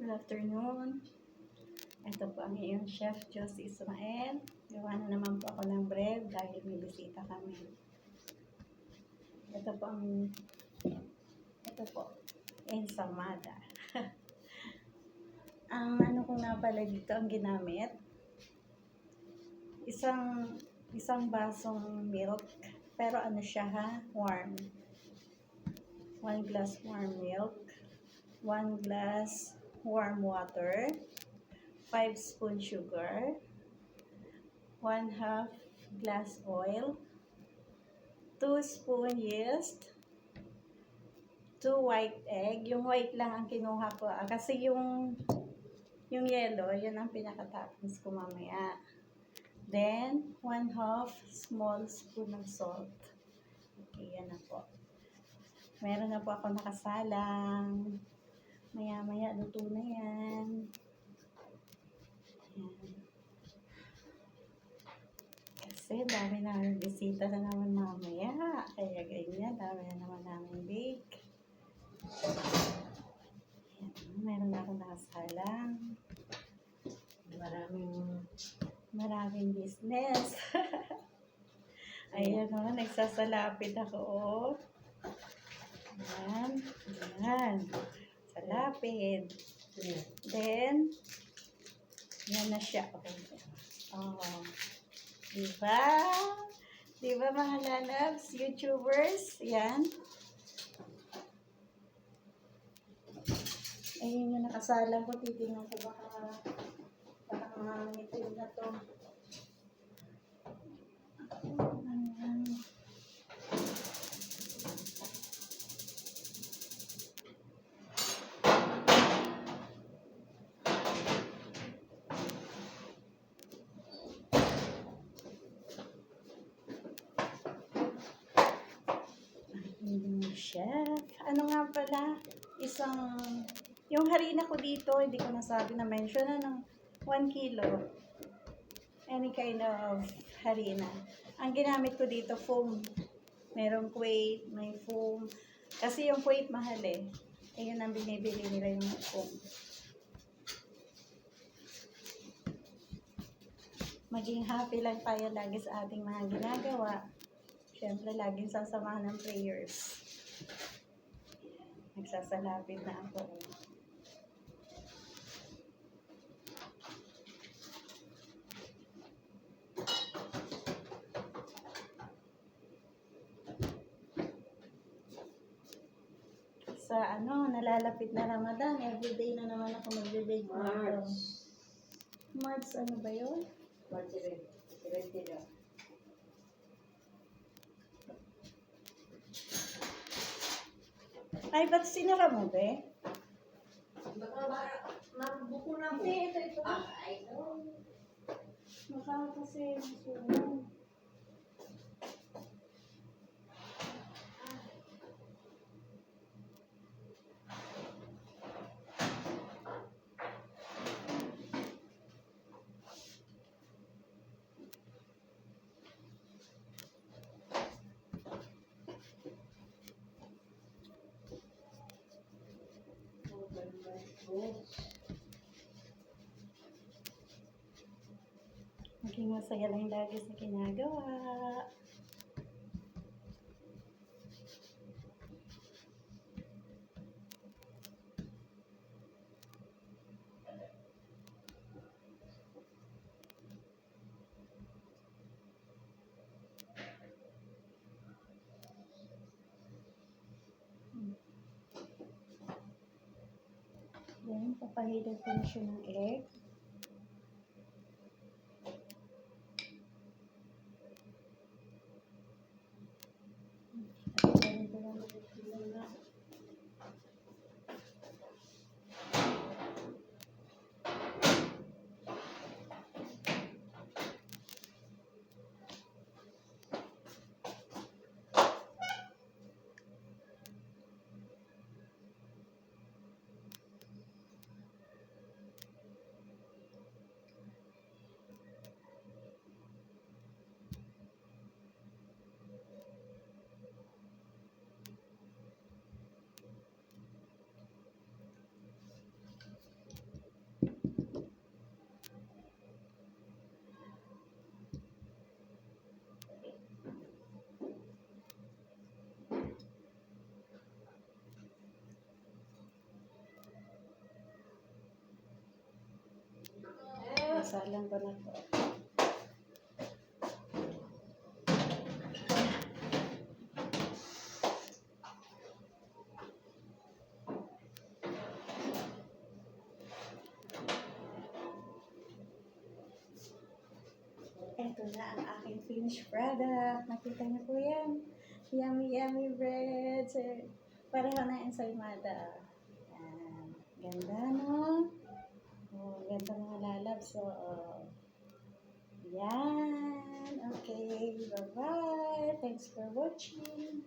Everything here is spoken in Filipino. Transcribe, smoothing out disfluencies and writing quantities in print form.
Good afternoon. Ito po ang iyong chef, Josie Ismael. Gawa na naman po ako ng bread dahil may bisita kami. Ito po, ensamada. Ang ano ko nga pala dito, ang ginamit, isang basong milk, pero ano siya ha, warm. 1 glass warm milk, 1 glass warm water, 5 spoon sugar, 1/2 glass oil, 2 spoon yeast, 2 white egg. Yung white lang ang kinuha ko kasi yung yellow, yun ang pinakatapos ko mamaya. Then, 1/2 small spoon of salt. Okay, yan na po. Meron na po ako nakasalang. Maya-maya, luto na yan. Ayan. Kasi dami namin bisita na naman mamaya. Kaya ganyan, dami na naman namin bake. Ayan. Meron na akong nakasalang. Maraming business. Ayan o, nagsasalapid ako o. Ayan. Ayan. Salapid. Then, yan na siya. Oh. Diba? Diba mga lalabs, YouTubers? Yan. Ayun yung nakasalang ko. Titingnan ko baka mangitim na to. Chef, ano nga pala, yung harina ko dito, hindi ko nasabi na mention na ng 1 kilo. Any kind of harina. Ang ginamit ko dito, foam. Merong Kuwait, may foam. Kasi yung Kuwait mahal eh. Ayun ang binibili nila yung foam. Maging happy lang tayo lagi sa ating mga ginagawa. Siyempre, laging sasamahan ng prayers. Nagsasalapid na ako. Sa nalalapit na Ramadan, everyday na naman ako magbe-bake nito. March, ano ba yun? March 20 daw. Ay, ba't sinara mo, be? Baka mabuko na mo. Hindi, ito. Ay, no. Maka kasi masunog. Maging masaya lang lagi sa ginagawa. Then, papahilog ko na siya ng egg. Sasalang ko na to. Ito na ang aking finished product. Nakita niyo po yan. Yummy, yummy bread. So, pareho na ensaymada. Yan. Ganda, no? Oh, ganda mga lalab. So, yan. Okay. Bye-bye. Thanks for watching.